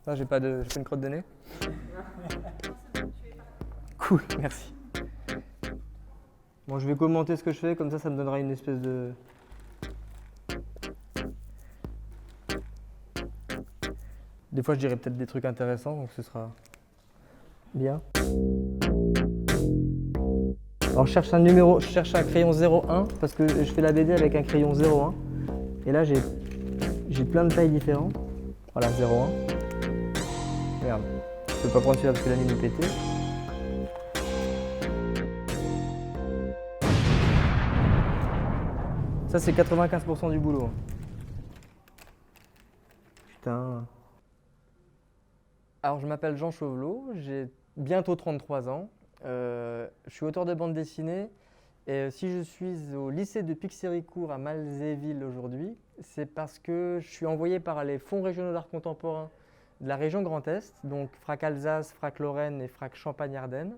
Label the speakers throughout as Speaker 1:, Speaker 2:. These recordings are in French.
Speaker 1: Non, j'ai pas une crotte de nez. Cool, merci. Bon, je vais commenter ce que je fais, comme ça me donnera une espèce de... Des fois, je dirais peut-être des trucs intéressants, donc ce sera bien. Alors, je cherche un crayon 01, parce que je fais la BD avec un crayon 01. Et là, j'ai plein de tailles différentes. Voilà, 01. Merde, je peux pas prendre celui-là parce que la mine est pétée. Ça, c'est 95% du boulot. Putain. Alors, je m'appelle Jean Chauvelot, j'ai bientôt 33 ans. Je suis auteur de bande dessinée. Et si je suis au lycée de Pixéricourt à Malzéville aujourd'hui, c'est parce que je suis envoyé par les fonds régionaux d'art contemporain de la région Grand Est, donc FRAC Alsace, FRAC Lorraine et FRAC Champagne-Ardenne,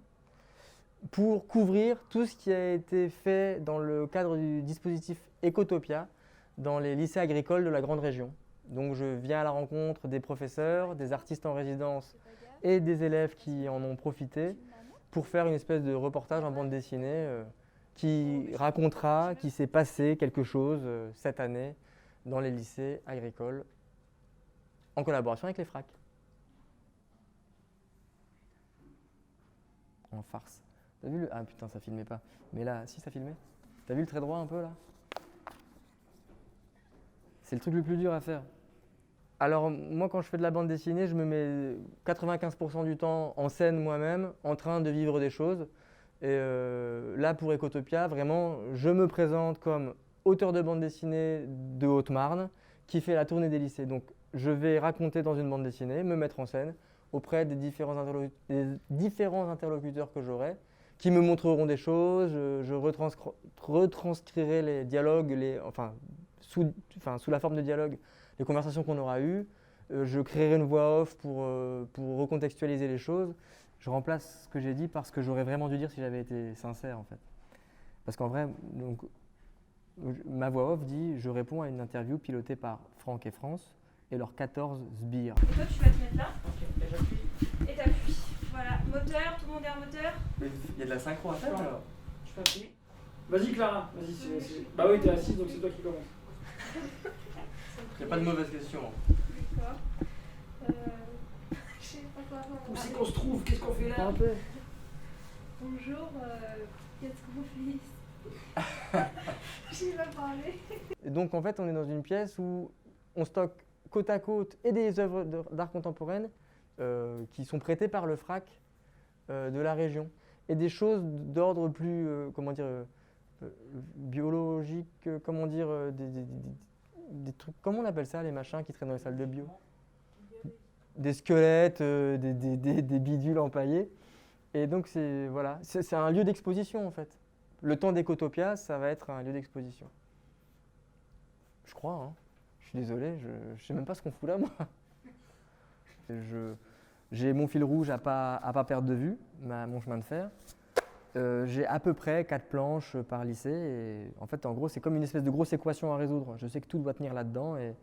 Speaker 1: pour couvrir tout ce qui a été fait dans le cadre du dispositif Ecotopia dans les lycées agricoles de la grande région. Donc je viens à la rencontre des professeurs, des artistes en résidence et des élèves qui en ont profité pour faire une espèce de reportage en bande dessinée qui racontera qu'il s'est passé quelque chose cette année dans les lycées agricoles en collaboration avec les FRAC. En farce. T'as vu le... Ah putain, ça filmait pas. Mais là, si ça filmait. T'as vu le trait droit un peu là? C'est le truc le plus dur à faire. Alors moi, quand je fais de la bande dessinée, je me mets 95% du temps en scène moi-même, en train de vivre des choses. Et là, pour Ecotopia, vraiment, je me présente comme auteur de bande dessinée de Haute-Marne qui fait la tournée des lycées. Donc, je vais raconter dans une bande dessinée, me mettre en scène auprès des différents interlocuteurs que j'aurai, qui me montreront des choses. Je retranscrirai les dialogues, sous la forme de dialogue, les conversations qu'on aura eues. Je créerai une voix off pour recontextualiser les choses. Je remplace ce que j'ai dit par ce que j'aurais vraiment dû dire si j'avais été sincère en fait. Parce qu'en vrai, donc, ma voix off dit « Je réponds à une interview pilotée par Franck et France et leurs 14 sbires. »
Speaker 2: Et toi, tu vas te mettre là. Ok, et j'appuie. Et t'appuies. Voilà, moteur, tout le monde est en moteur.
Speaker 1: Mais il y a de la synchro à faire alors.
Speaker 3: Je t'appuie. Vas-y Clara, vas-y. Bah oui, t'es assise donc c'est toi qui commence.
Speaker 1: Il n'y a pas de mauvaise question.
Speaker 2: D'accord. Je sais pas quoi.
Speaker 3: Où c'est qu'on se trouve? Qu'est-ce qu'on fait là?
Speaker 1: Un peu.
Speaker 2: Bonjour, qu'est-ce qu'on fait ici? Je sais pas parler.
Speaker 1: Et donc en fait, on est dans une pièce où on stocke côte à côte et des œuvres d'art contemporaine qui sont prêtées par le FRAC de la région et des choses d'ordre plus, biologique, des trucs, comment on appelle ça, les machins qui traînent dans les salles de bio? Des squelettes, des bidules empaillés. Et donc c'est un lieu d'exposition en fait. Le temps d'Ecotopia, ça va être un lieu d'exposition. Je crois, hein. Je suis désolé, je sais même pas ce qu'on fout là, moi. J'ai mon fil rouge à pas perdre de vue, mon chemin de fer. J'ai à peu près 4 planches par lycée. Et en fait, en gros, c'est comme une espèce de grosse équation à résoudre. Je sais que tout doit tenir là-dedans et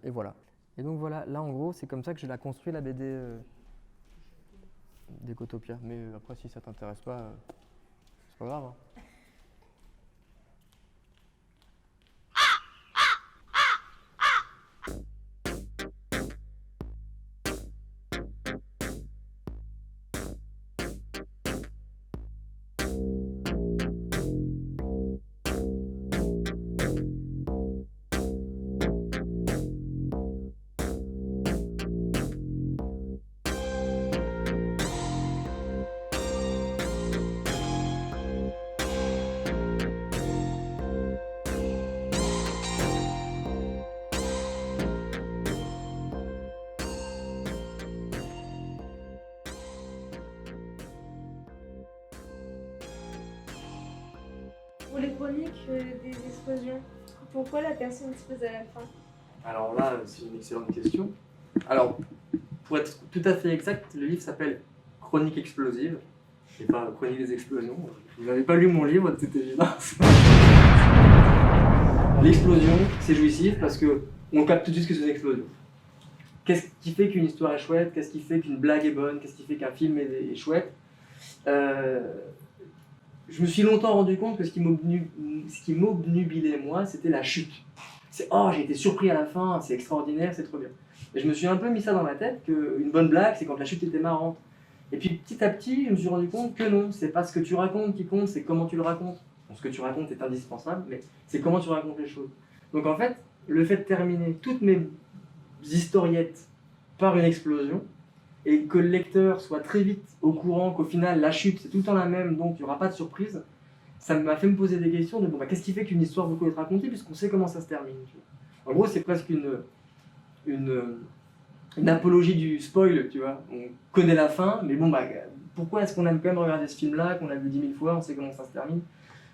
Speaker 1: voilà. Et donc voilà, là en gros, c'est comme ça que je la construis, la BD d'Ecotopia. Mais après, si ça t'intéresse pas, c'est pas grave. Hein.
Speaker 2: Pour les chroniques des explosions, pourquoi la personne explose à la fin?
Speaker 1: Alors là, c'est une excellente question. Alors, pour être tout à fait exact, le livre s'appelle Chronique explosive, et pas Chronique des explosions. Vous n'avez pas lu mon livre, de toute évidence. L'explosion, c'est jouissif parce qu'on capte tout de suite que c'est une explosion. qu'est-ce qui fait qu'une histoire est chouette, qu'est-ce qui fait qu'une blague est bonne, qu'est-ce qui fait qu'un film est chouette. Je me suis longtemps rendu compte que ce qui m'obnubilait moi, c'était la chute. C'est « oh, j'ai été surpris à la fin, c'est extraordinaire, c'est trop bien ». Et je me suis un peu mis ça dans ma tête, qu'une bonne blague, c'est quand la chute était marrante. Et puis petit à petit, je me suis rendu compte que non, c'est pas ce que tu racontes qui compte, c'est comment tu le racontes. Bon, ce que tu racontes est indispensable, mais c'est comment tu racontes les choses. Donc en fait, le fait de terminer toutes mes historiettes par une explosion, et que le lecteur soit très vite au courant qu'au final la chute c'est tout le temps la même, donc il n'y aura pas de surprise, ça m'a fait me poser des questions de bon, bah, qu'est-ce qui fait qu'une histoire peut être racontée puisqu'on sait comment ça se termine, tu vois. En gros, c'est presque une apologie du spoil, tu vois. On connaît la fin, mais bon, bah, pourquoi est-ce qu'on aime quand même regarder ce film-là, qu'on a vu 10 000 fois, on sait comment ça se termine.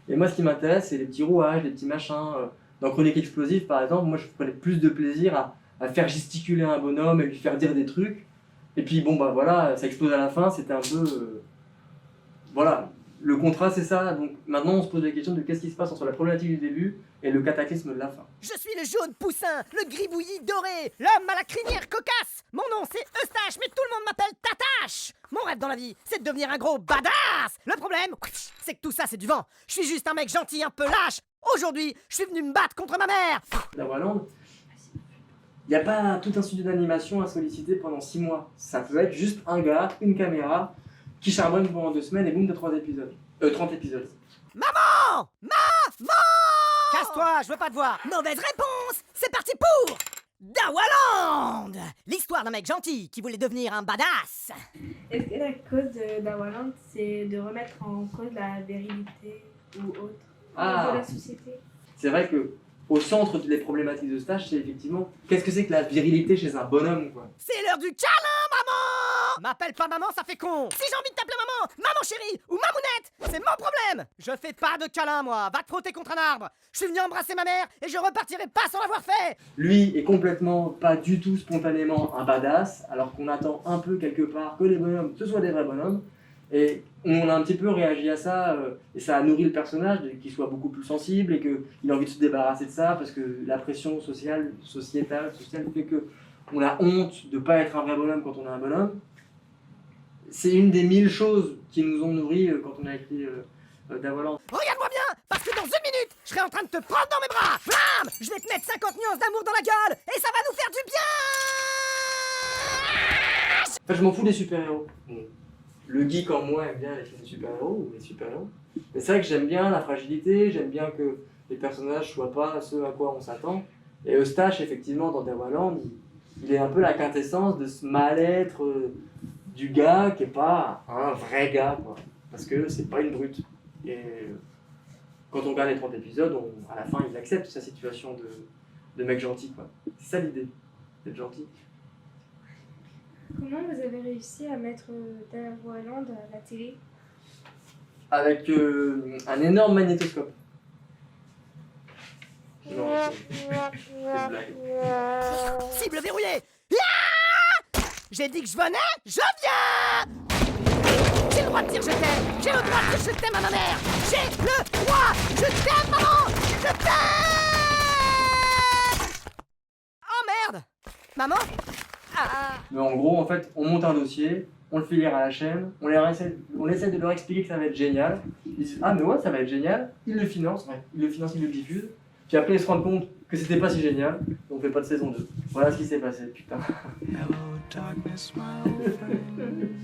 Speaker 1: Et moi, ce qui m'intéresse, c'est les petits rouages, les petits machins. Dans Chronique explosive, par exemple, moi, je prenais plus de plaisir à faire gesticuler un bonhomme et lui faire dire des trucs. Et puis, bon, bah voilà, ça explose à la fin, c'était un peu... voilà, le contrat, c'est ça. Donc maintenant, on se pose la question de qu'est-ce qui se passe entre la problématique du début et le cataclysme de la fin.
Speaker 4: Je suis le jaune poussin, le gribouillis doré, l'homme à la crinière cocasse. Mon nom c'est Eustache, mais tout le monde m'appelle Tatache. Mon rêve dans la vie, c'est de devenir un gros badass. Le problème, c'est que tout ça c'est du vent. Je suis juste un mec gentil, un peu lâche. Aujourd'hui, je suis venu me battre contre ma mère.
Speaker 1: Dawaland, il n'y a pas tout un studio d'animation à solliciter pendant 6 mois. Ça peut être juste un gars, une caméra, qui charbonne pendant 2 semaines et boum, de 30 épisodes.
Speaker 4: Maman! Maman! Casse-toi, je veux pas te voir. Mauvaise réponse. C'est parti pour Dawaland, l'histoire d'un mec gentil qui voulait devenir un badass.
Speaker 2: Est-ce que la cause d'Awaland, c'est de remettre en cause la virilité ou autre de la société?
Speaker 1: C'est vrai que au centre des problématiques de stage, c'est effectivement qu'est-ce que c'est que la virilité chez un bonhomme, quoi.
Speaker 4: C'est l'heure du câlin, maman! M'appelle pas maman, ça fait con. Si j'ai envie de t'appeler maman, maman chérie ou mamounette, c'est mon problème. Je fais pas de câlin, moi. Va te frotter contre un arbre. Je suis venu embrasser ma mère et je repartirai pas sans l'avoir fait.
Speaker 1: Lui est complètement, pas du tout spontanément un badass, alors qu'on attend un peu quelque part que les bonhommes, ce soient des vrais bonhommes. Et on a un petit peu réagi à ça, et ça a nourri le personnage, qu'il soit beaucoup plus sensible et qu'il a envie de se débarrasser de ça, parce que la pression sociale fait qu'on a honte de ne pas être un vrai bonhomme quand on est un bonhomme. C'est une des 1000 choses qui nous ont nourris quand on a écrit Dawaland.
Speaker 4: Regarde-moi bien, parce que dans 1 minute, je serai en train de te prendre dans mes bras. Blam! Je vais te mettre 50 nuances d'amour dans la gueule, et ça va nous faire du bien.
Speaker 1: Enfin, je m'en fous des super-héros. Le geek en moi aime bien les films de super-héros ou les super-héros. Mais c'est vrai que j'aime bien la fragilité, j'aime bien que les personnages soient pas ceux à quoi on s'attend. Et Eustache, effectivement, dans Dawaland, il est un peu la quintessence de ce mal-être du gars qui est pas un vrai gars, quoi. Parce que c'est pas une brute. Et quand on regarde les 30 épisodes, à la fin, il accepte sa situation de mec gentil, quoi. C'est ça l'idée, d'être gentil.
Speaker 2: Comment vous avez réussi à mettre Dawaland à la télé?
Speaker 1: Avec un énorme magnétoscope. Non, c'est une blague.
Speaker 4: Cible verrouillée. Ah! J'ai dit que je venais, je viens. J'ai le droit de dire je t'aime. J'ai le droit de dire je t'aime à ma mère. J'ai le droit. Je t'aime, maman. Je t'aime. Oh merde. Maman. Ah.
Speaker 1: Mais en gros, en fait, on monte un dossier, on le fait lire à la chaîne, on essaie de leur expliquer que ça va être génial. Ils disent ah mais ouais, ça va être génial. Ils le financent, ils le diffusent. Puis après, ils se rendent compte que c'était pas si génial, donc on fait pas de saison 2. Voilà ce qui s'est passé, putain.
Speaker 5: Hello, darkness, my old friend.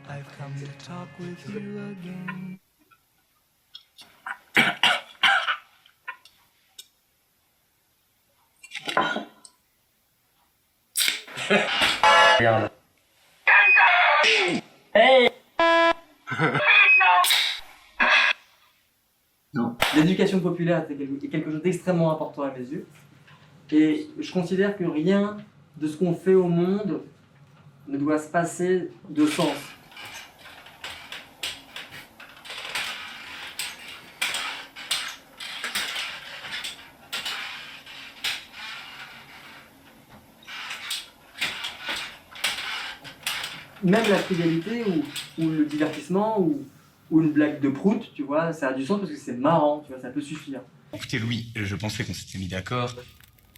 Speaker 5: I've come to talk with you again.
Speaker 1: Regarde. Hey. Non. L'éducation populaire est quelque chose d'extrêmement important à mes yeux. Et je considère que rien de ce qu'on fait au monde ne doit se passer de sens. Même la frivolité ou le divertissement ou une blague de prout, tu vois, ça a du sens parce que c'est marrant, tu vois, ça peut suffire.
Speaker 6: Écoutez Louis, je pensais qu'on s'était mis d'accord.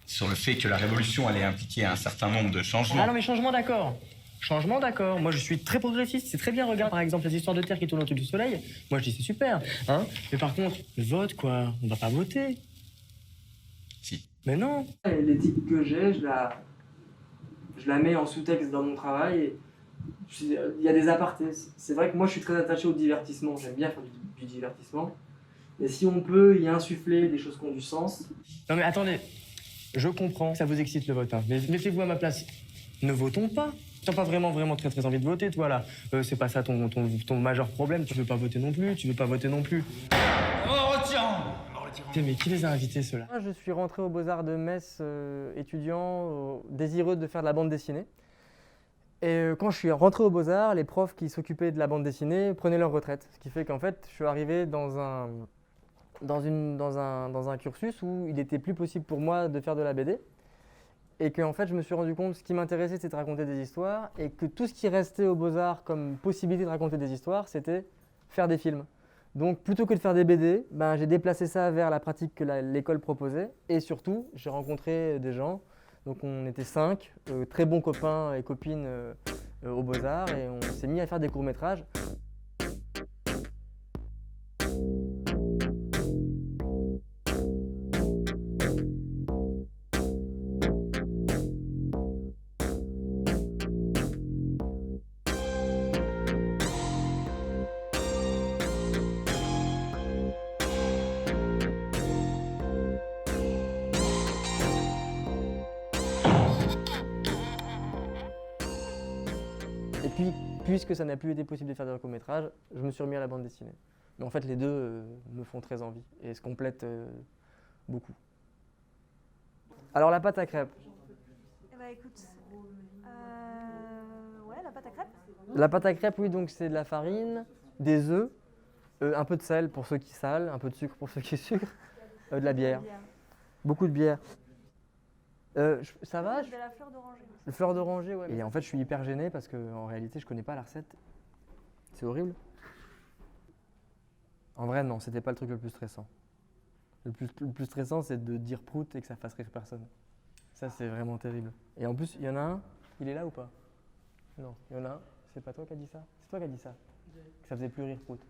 Speaker 6: sur le fait que la révolution allait impliquer un certain nombre de changements.
Speaker 7: Ah non mais changement d'accord. Changement d'accord. Moi je suis très progressiste, c'est très bien. Regarde par exemple les histoires de terre qui tournent autour du soleil. Moi je dis c'est super. Hein, mais par contre, le vote quoi, on va pas voter.
Speaker 6: Si.
Speaker 7: Mais non.
Speaker 1: L'éthique que j'ai, je la mets en sous-texte dans mon travail. Et il y a des apartés. C'est vrai que moi je suis très attaché au divertissement. J'aime bien faire du divertissement. Et si on peut y insuffler des choses qui ont du sens.
Speaker 7: Non mais attendez, je comprends que ça vous excite le vote. Hein. Mais mettez-vous à ma place. Ne votons pas. Tu n'as pas vraiment très envie de voter, toi là. C'est pas ça ton majeur problème. Tu veux pas voter non plus, Mais qui les a invités ceux-là?
Speaker 1: Moi, je suis rentré aux Beaux-Arts de Metz, étudiant, désireux de faire de la bande dessinée. Et quand je suis rentré aux Beaux-Arts, les profs qui s'occupaient de la bande dessinée prenaient leur retraite. Ce qui fait qu'en fait, je suis arrivé dans un cursus où il n'était plus possible pour moi de faire de la BD. Et qu'en fait, je me suis rendu compte que ce qui m'intéressait, c'était de raconter des histoires. Et que tout ce qui restait aux Beaux-Arts comme possibilité de raconter des histoires, c'était faire des films. Donc, plutôt que de faire des BD, j'ai déplacé ça vers la pratique que l'école proposait. Et surtout, j'ai rencontré des gens. Donc, on était 5, très bons copains et copines aux Beaux-Arts. Et on s'est mis à faire des courts-métrages. Et puis, puisque ça n'a plus été possible de faire des courts-métrages, je me suis remis à la bande dessinée. Mais en fait, les deux me font très envie et se complètent beaucoup. Alors, la pâte à crêpes.
Speaker 8: Eh ben écoute, ouais, la pâte à crêpes.
Speaker 1: La pâte à crêpes, oui, donc c'est de la farine, des œufs, un peu de sel pour ceux qui salent, un peu de sucre pour ceux qui sucrent, de la bière. Beaucoup de bière. Ça va?
Speaker 8: De la fleur d'oranger.
Speaker 1: Le fleur d'oranger, ouais. Et en fait, je suis hyper gêné parce qu'en réalité, je connais pas la recette. C'est horrible. En vrai, non, c'était pas le truc le plus stressant. Le plus stressant, c'est de dire prout et que ça fasse rire personne. Ça, c'est vraiment terrible. Et en plus, il y en a un, il est là ou pas? Non, il y en a un, c'est pas toi qui as dit ça? C'est toi qui as dit ça? Que ça faisait plus rire prout.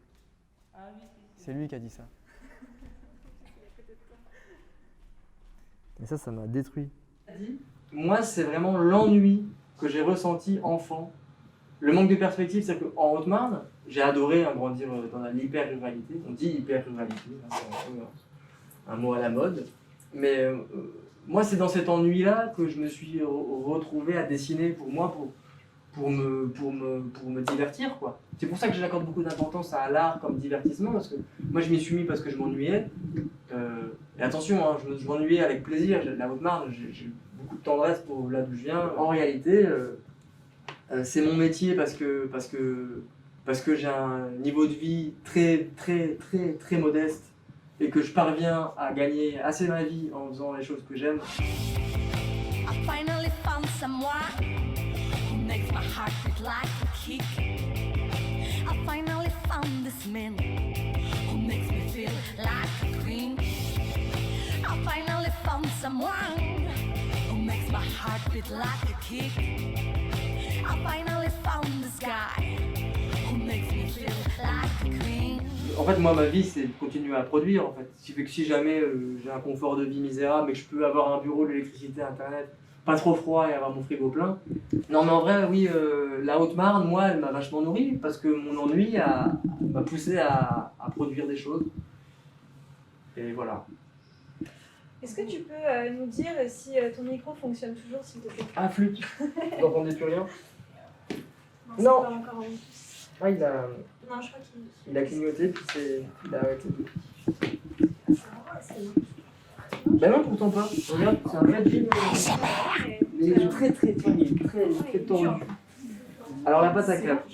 Speaker 1: Ah oui, c'est lui qui a dit ça. Et ça m'a détruit. Moi, c'est vraiment l'ennui que j'ai ressenti enfant. Le manque de perspective, c'est qu'en Haute-Marne, j'ai adoré grandir dans l'hyper-ruralité. On dit hyper-ruralité, hein, c'est un mot à la mode. Mais moi, c'est dans cet ennui-là que je me suis retrouvé à dessiner pour moi, pour me divertir, quoi. C'est pour ça que j'accorde beaucoup d'importance à l'art comme divertissement, parce que moi, je m'y suis mis parce que je m'ennuyais. Et attention, hein, je m'ennuyais avec plaisir. La Haute-Marne, j'ai beaucoup de tendresse pour là d'où je viens. En réalité, c'est mon métier parce que j'ai un niveau de vie très modeste et que je parviens à gagner assez ma vie en faisant les choses que j'aime.
Speaker 9: I finally found someone who makes my heart beat like a kick. I finally found this man who makes me feel like a queen. I finally found someone who makes my heart beat like a kick. I finally found this guy who makes me feel like a queen.
Speaker 1: En fait, moi, ma vie, c'est de continuer à produire. En fait, ce qui fait que si jamais j'ai un confort de vie misérable, mais que je peux avoir un bureau, de l'électricité, internet, pas trop froid et avoir mon frigo plein. Non, mais en vrai, oui, la Haute-Marne, moi, elle m'a vachement nourri parce que mon ennui m'a poussé à produire des choses. Et voilà.
Speaker 2: Est-ce que tu peux nous dire si ton micro fonctionne toujours, s'il te plaît?
Speaker 1: Ah, flûte. Vous n'entendez plus rien?
Speaker 2: Non.
Speaker 1: Non.
Speaker 2: Pas encore.
Speaker 1: Ah, il a...
Speaker 2: Non, je crois qu'il
Speaker 1: Il a clignoté, puis il a arrêté.
Speaker 2: c'est
Speaker 1: Ben non, pourtant pas. Regarde, c'est un vrai film. Mais il est très tendu. Alors la pâte à crêpes.